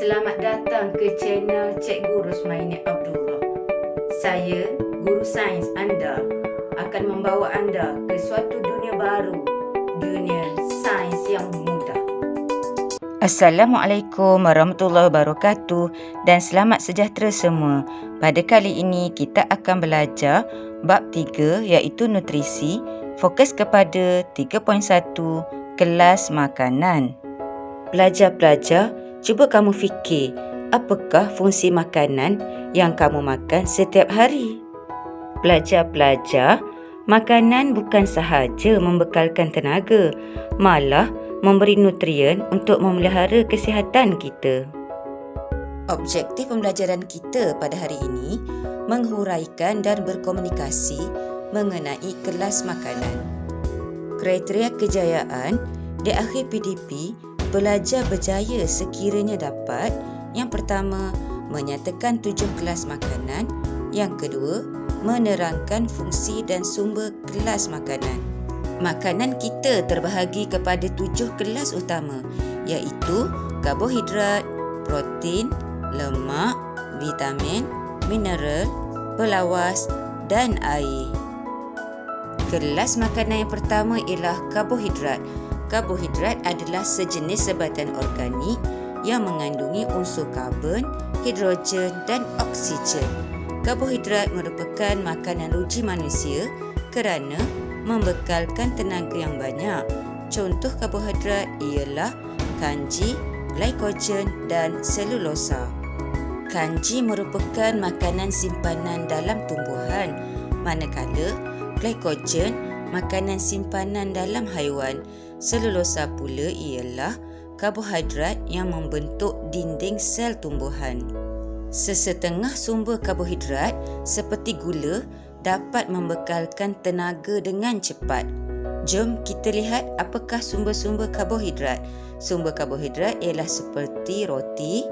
Selamat datang ke channel Cikgu Rosmaini Abdullah. Saya, guru sains anda, akan membawa anda ke suatu dunia baru, dunia sains yang mudah. Assalamualaikum warahmatullahi wabarakatuh dan selamat sejahtera semua. Pada kali ini kita akan belajar bab 3 iaitu nutrisi, fokus kepada 3.1 kelas makanan. Pelajar-pelajar, cuba kamu fikir, apakah fungsi makanan yang kamu makan setiap hari? Pelajar-pelajar, makanan bukan sahaja membekalkan tenaga, malah memberi nutrien untuk memelihara kesihatan kita. Objektif pembelajaran kita pada hari ini menghuraikan dan berkomunikasi mengenai kelas makanan. Kriteria kejayaan di akhir PDP, pelajar berjaya sekiranya dapat: yang pertama, menyatakan 7 kelas makanan; yang kedua, menerangkan fungsi dan sumber kelas makanan. Makanan kita terbahagi kepada 7 kelas utama iaitu karbohidrat, protein, lemak, vitamin, mineral, pelawas dan air. Kelas makanan yang pertama ialah karbohidrat. Karbohidrat adalah sejenis sebatan organik yang mengandungi unsur karbon, hidrogen dan oksigen. Karbohidrat merupakan makanan ruji manusia kerana membekalkan tenaga yang banyak. Contoh karbohidrat ialah kanji, glikogen dan selulosa. Kanji merupakan makanan simpanan dalam tumbuhan, manakala glikogen makanan simpanan dalam haiwan. Selulosa pula ialah karbohidrat yang membentuk dinding sel tumbuhan. Sesetengah sumber karbohidrat seperti gula dapat membekalkan tenaga dengan cepat. Jom kita lihat apakah sumber-sumber karbohidrat. Sumber karbohidrat ialah seperti roti,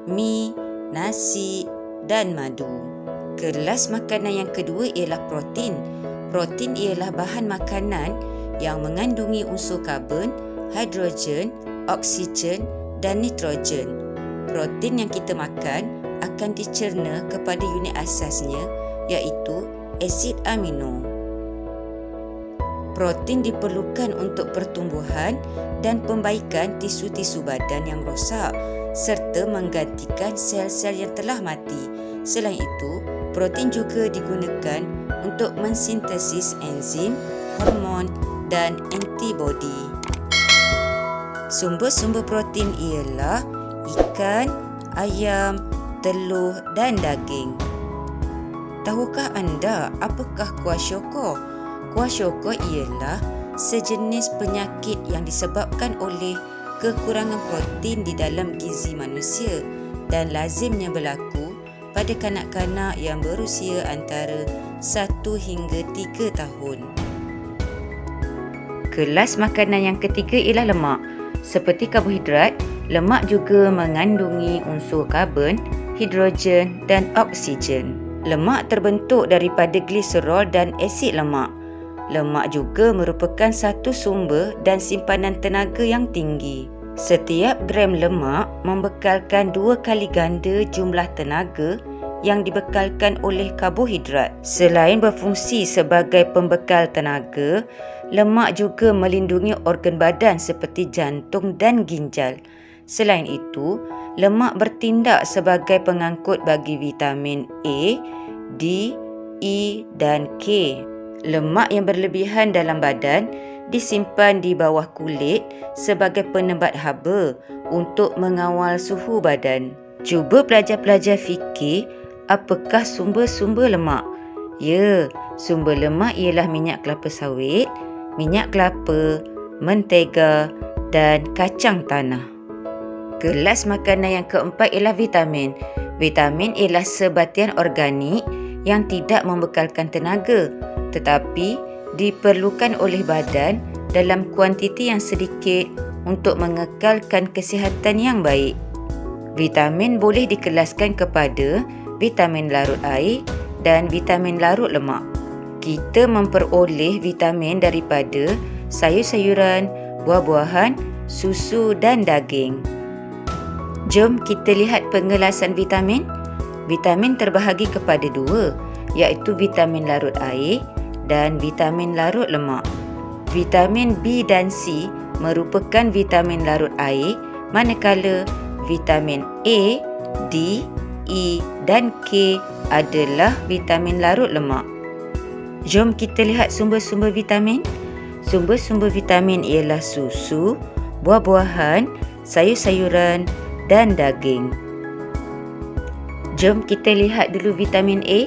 mi, nasi dan madu. Kelas makanan yang kedua ialah protein. Protein ialah bahan makanan yang mengandungi unsur karbon, hidrogen, oksigen dan nitrogen. Protein yang kita makan akan dicerna kepada unit asasnya iaitu asid amino. Protein diperlukan untuk pertumbuhan dan pembaikan tisu-tisu badan yang rosak serta menggantikan sel-sel yang telah mati. Selain itu, protein juga digunakan untuk mensintesis enzim, hormon dan antibodi. Sumber-sumber protein ialah ikan, ayam, telur dan daging. Tahukah anda apakah kwashiorkor? Kwashiorkor ialah sejenis penyakit yang disebabkan oleh kekurangan protein di dalam gizi manusia dan lazimnya berlaku pada kanak-kanak yang berusia antara 1 hingga 3 tahun. Kelas makanan yang ketiga ialah lemak. Seperti karbohidrat, lemak juga mengandungi unsur karbon, hidrogen dan oksigen. Lemak terbentuk daripada gliserol dan asid lemak. Lemak juga merupakan satu sumber dan simpanan tenaga yang tinggi. Setiap gram lemak membekalkan 2 kali ganda jumlah tenaga yang dibekalkan oleh karbohidrat. Selain berfungsi sebagai pembekal tenaga, lemak juga melindungi organ badan seperti jantung dan ginjal. Selain itu, lemak bertindak sebagai pengangkut bagi vitamin A, D, E dan K. Lemak yang berlebihan dalam badan disimpan di bawah kulit sebagai penebat haba untuk mengawal suhu badan. Cuba pelajar-pelajar fikir, apakah sumber-sumber lemak? Ya, sumber lemak ialah minyak kelapa sawit, minyak kelapa, mentega dan kacang tanah. Kelas makanan yang keempat ialah vitamin. Vitamin ialah sebatian organik yang tidak membekalkan tenaga tetapi diperlukan oleh badan dalam kuantiti yang sedikit untuk mengekalkan kesihatan yang baik. Vitamin boleh dikelaskan kepada vitamin larut air dan vitamin larut lemak. Kita memperoleh vitamin daripada sayur-sayuran, buah-buahan, susu dan daging. Jom kita lihat pengelasan vitamin. Vitamin terbahagi kepada dua, iaitu vitamin larut air dan vitamin larut lemak. Vitamin B dan C merupakan vitamin larut air, manakala vitamin A, D, E dan K adalah vitamin larut lemak. Jom kita lihat sumber-sumber vitamin. Sumber-sumber vitamin ialah susu, buah-buahan, sayur-sayuran dan daging. Jom kita lihat dulu vitamin A.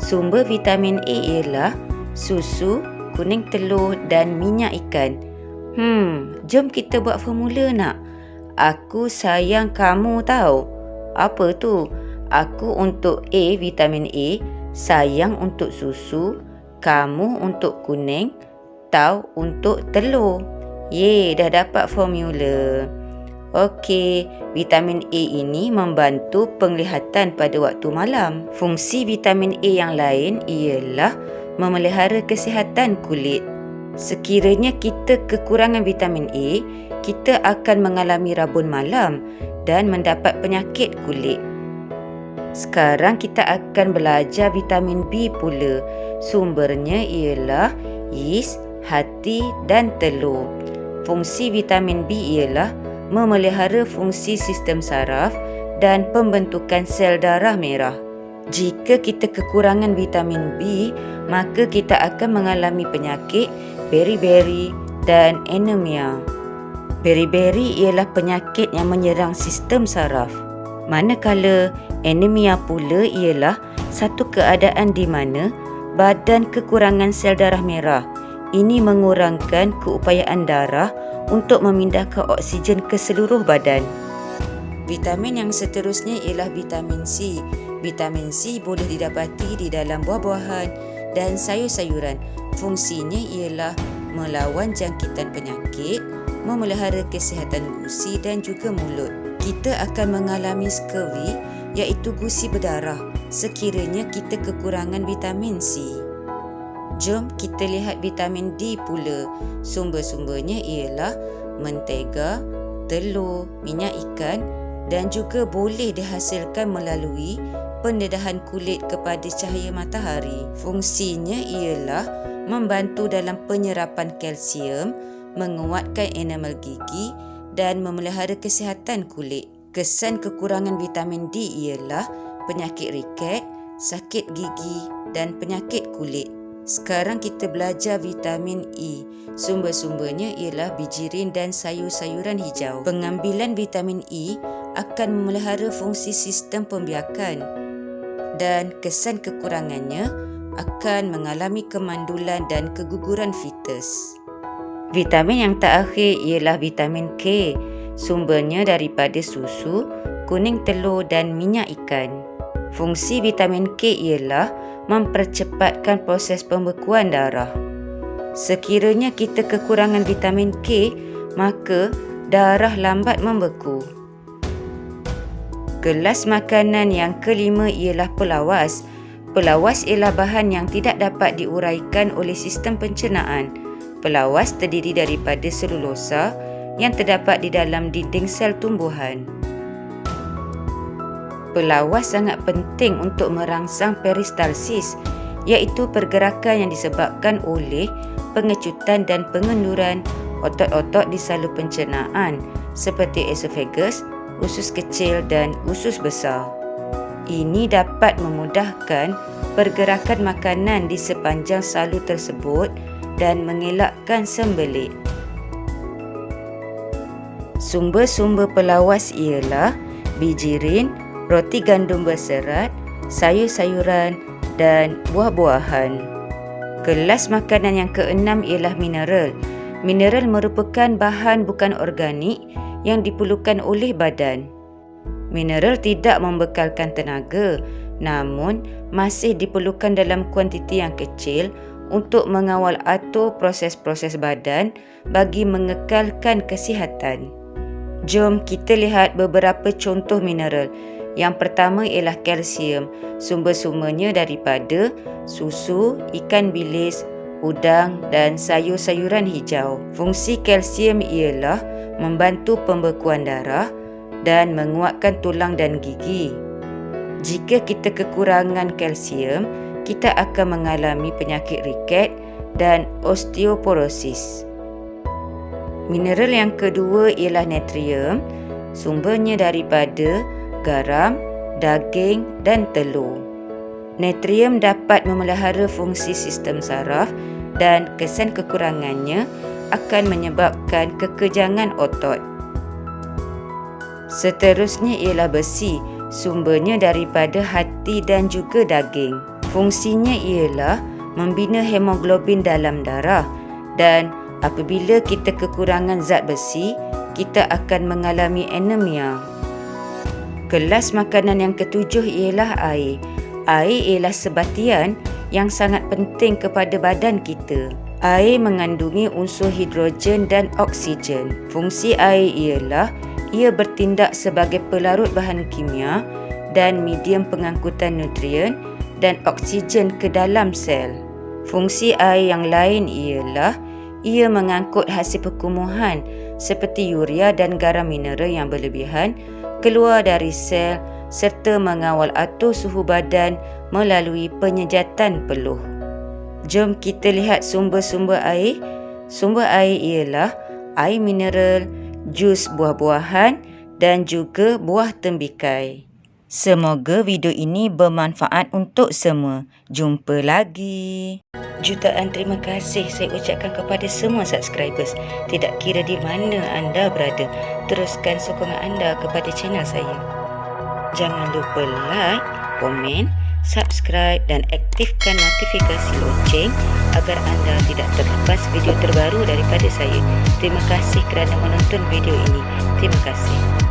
Sumber vitamin A ialah susu, kuning telur dan minyak ikan. Jom kita buat formula nak. Aku sayang kamu tahu. Apa tu? Aku untuk A, vitamin A, sayang untuk susu, kamu untuk kuning, tahu untuk telur. Dah dapat formula. Okey, vitamin A ini membantu penglihatan pada waktu malam. Fungsi vitamin A yang lain ialah memelihara kesihatan kulit. Sekiranya kita kekurangan vitamin A, kita akan mengalami rabun malam dan mendapat penyakit kulit. Sekarang kita akan belajar vitamin B pula. Sumbernya ialah yeast, hati dan telur. Fungsi vitamin B ialah memelihara fungsi sistem saraf dan pembentukan sel darah merah. Jika kita kekurangan vitamin B, maka kita akan mengalami penyakit beriberi dan anemia. Beriberi ialah penyakit yang menyerang sistem saraf. Manakala anemia pula ialah satu keadaan di mana badan kekurangan sel darah merah. Ini mengurangkan keupayaan darah untuk memindahkan oksigen ke seluruh badan. Vitamin yang seterusnya ialah vitamin C. Vitamin C boleh didapati di dalam buah-buahan dan sayur-sayuran. Fungsinya ialah melawan jangkitan penyakit, memelihara kesihatan gusi dan juga mulut. Kita akan mengalami scurvy, iaitu gusi berdarah, sekiranya kita kekurangan vitamin C. Jom kita lihat vitamin D pula. Sumber-sumbernya ialah mentega, telur, minyak ikan dan juga boleh dihasilkan melalui pendedahan kulit kepada cahaya matahari. Fungsinya ialah membantu dalam penyerapan kalsium, menguatkan enamel gigi dan memelihara kesihatan kulit. Kesan kekurangan vitamin D ialah penyakit riket, sakit gigi dan penyakit kulit. Sekarang kita belajar vitamin E. Sumber-sumbernya ialah bijirin dan sayur-sayuran hijau. Pengambilan vitamin E akan memelihara fungsi sistem pembiakan dan kesan kekurangannya akan mengalami kemandulan dan keguguran fetus. Vitamin yang terakhir ialah vitamin K. Sumbernya daripada susu, kuning telur dan minyak ikan. Fungsi vitamin K ialah mempercepatkan proses pembekuan darah. Sekiranya kita kekurangan vitamin K, maka darah lambat membeku. Kelas makanan yang kelima ialah pelawas. Pelawas ialah bahan yang tidak dapat diuraikan oleh sistem pencernaan. Pelawas terdiri daripada selulosa yang terdapat di dalam dinding sel tumbuhan. Pelawas sangat penting untuk merangsang peristalsis, iaitu pergerakan yang disebabkan oleh pengecutan dan pengenduran otot-otot di saluran pencernaan seperti esophagus, usus kecil dan usus besar. Ini dapat memudahkan pergerakan makanan di sepanjang salur tersebut dan mengelakkan sembelit. Sumber-sumber pelawas ialah bijirin, roti gandum berserat, sayur-sayuran dan buah-buahan. Kelas makanan yang keenam ialah mineral. Mineral merupakan bahan bukan organik yang diperlukan oleh badan. Mineral tidak membekalkan tenaga, namun masih diperlukan dalam kuantiti yang kecil untuk mengawal atur proses-proses badan bagi mengekalkan kesihatan. Jom kita lihat beberapa contoh mineral. Yang pertama ialah kalsium. Sumber-sumbernya daripada susu, ikan bilis, udang dan sayur-sayuran hijau. Fungsi kalsium ialah membantu pembekuan darah, dan menguatkan tulang dan gigi. Jika kita kekurangan kalsium, kita akan mengalami penyakit riket dan osteoporosis. Mineral yang kedua ialah natrium, sumbernya daripada garam, daging dan telur. Natrium dapat memelihara fungsi sistem saraf dan kesan kekurangannya akan menyebabkan kekejangan otot. Seterusnya ialah besi, sumbernya daripada hati dan juga daging. Fungsinya ialah membina hemoglobin dalam darah dan apabila kita kekurangan zat besi, kita akan mengalami anemia. Kelas makanan yang ketujuh ialah air. Air ialah sebatian yang sangat penting kepada badan kita. Air mengandungi unsur hidrogen dan oksigen. Fungsi air ialah ia bertindak sebagai pelarut bahan kimia dan medium pengangkutan nutrien dan oksigen ke dalam sel. Fungsi air yang lain ialah ia mengangkut hasil perkumuhan seperti urea dan garam mineral yang berlebihan keluar dari sel serta mengawal atur suhu badan melalui penyejatan peluh. Jom kita lihat sumber-sumber air. Sumber air ialah air mineral, jus buah-buahan dan juga buah tembikai. Semoga video ini bermanfaat untuk semua. Jumpa lagi. Jutaan terima kasih saya ucapkan kepada semua subscribers. Tidak kira di mana anda berada, teruskan sokongan anda kepada channel saya. Jangan lupa like, komen, subscribe dan aktifkan notifikasi lonceng agar anda tidak terlepas video terbaru daripada saya. Terima kasih kerana menonton video ini. Terima kasih.